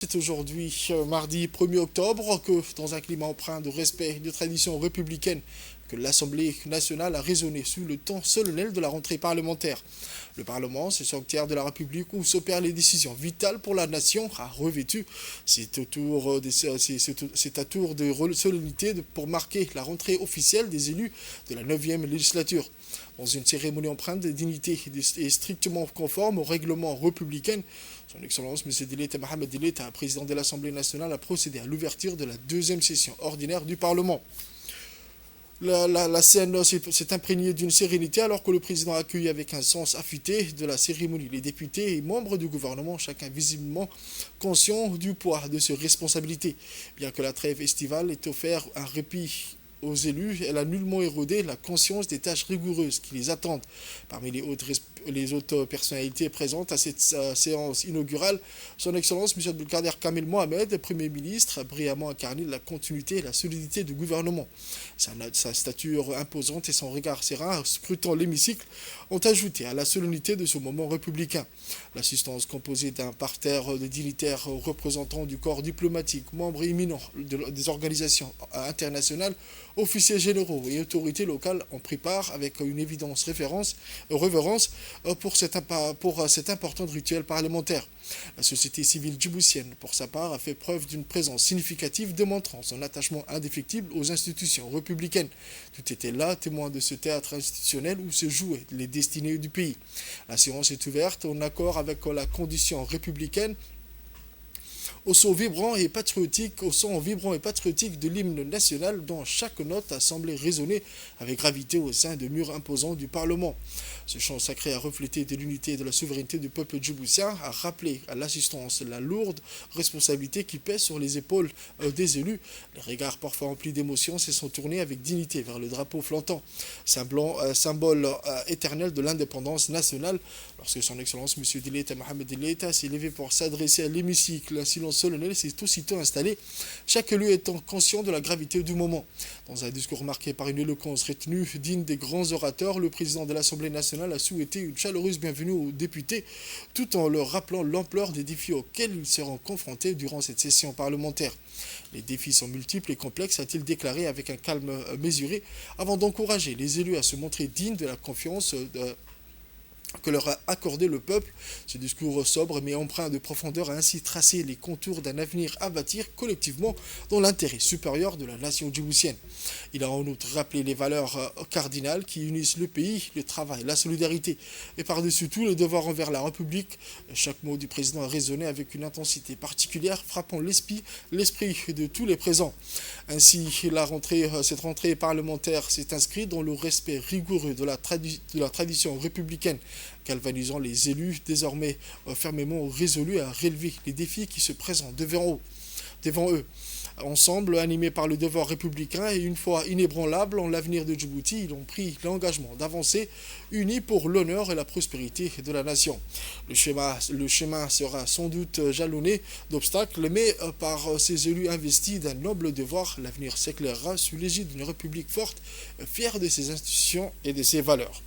C'est aujourd'hui, mardi 1er octobre, que dans un climat empreint de respect et de tradition républicaine, que l'Assemblée nationale a résonné sous le temps solennel de la rentrée parlementaire. Le Parlement, ce sanctuaire de la République où s'opèrent les décisions vitales pour la nation, a revêtu cet tour de solennité pour marquer la rentrée officielle des élus de la 9e législature. Dans une cérémonie empreinte de dignité et strictement conforme aux règlements républicains, son Excellence M. Dileta Mohamed Dileta, président de l'Assemblée nationale, a procédé à l'ouverture de la deuxième session ordinaire du Parlement. La scène s'est imprégnée d'une sérénité alors que le président a accueilli avec un sens affûté de la cérémonie les députés et membres du gouvernement, chacun visiblement conscient du poids de ses responsabilités. Bien que la trêve estivale ait offert un répit aux élus, elle a nullement érodé la conscience des tâches rigoureuses qui les attendent. Parmi les autres personnalités présentes à cette séance inaugurale, son Excellence M. Abdelkader Kamel Mohamed, Premier ministre, a brillamment incarné la continuité et la solidité du gouvernement. Sa stature imposante et son regard serein, scrutant l'hémicycle, ont ajouté à la solennité de ce moment républicain. L'assistance composée d'un parterre de dignitaires représentants du corps diplomatique, membres éminents des organisations internationales, officiers généraux et autorités locales ont pris part avec une évidente révérence pour cet important rituel parlementaire. La société civile djiboutienne, pour sa part, a fait preuve d'une présence significative démontrant son attachement indéfectible aux institutions républicaines. Tout était là, témoin de ce théâtre institutionnel où se jouaient les destinées du pays. La séance est ouverte en accord avec la condition républicaine au son vibrant et patriotique de l'hymne national dont chaque note a semblé résonner avec gravité au sein des murs imposants du Parlement. Ce chant sacré a reflété de l'unité et de la souveraineté du peuple djiboutien, a rappelé à l'assistance la lourde responsabilité qui pèse sur les épaules des élus. Les regards parfois emplis d'émotion se sont tournés avec dignité vers le drapeau flottant, symbole éternel de l'indépendance nationale, lorsque son Excellence M. Dileta Mohamed Dileta s'est levé pour s'adresser à l'hémicycle. Un silence solennel s'est aussitôt installé, chaque élu étant conscient de la gravité du moment. Dans un discours marqué par une éloquence retenue digne des grands orateurs, le président de l'Assemblée nationale a souhaité une chaleureuse bienvenue aux députés, tout en leur rappelant l'ampleur des défis auxquels ils seront confrontés durant cette session parlementaire. Les défis sont multiples et complexes, a-t-il déclaré avec un calme mesuré, avant d'encourager les élus à se montrer dignes de la confiance que leur a accordé le peuple. Ce discours sobre mais empreint de profondeur a ainsi tracé les contours d'un avenir à bâtir collectivement dans l'intérêt supérieur de la nation djiboutienne. Il a en outre rappelé les valeurs cardinales qui unissent le pays, le travail, la solidarité et par-dessus tout le devoir envers la République. Chaque mot du président a résonné avec une intensité particulière frappant l'esprit de tous les présents. Ainsi, cette rentrée parlementaire s'est inscrite dans le respect rigoureux de la tradition républicaine, galvanisant les élus désormais fermement résolus à relever les défis qui se présentent devant eux. Ensemble, animés par le devoir républicain et une foi inébranlable en l'avenir de Djibouti, ils ont pris l'engagement d'avancer unis pour l'honneur et la prospérité de la nation. Le chemin sera sans doute jalonné d'obstacles, mais par ces élus investis d'un noble devoir, l'avenir s'éclairera sous l'égide d'une république forte, fière de ses institutions et de ses valeurs.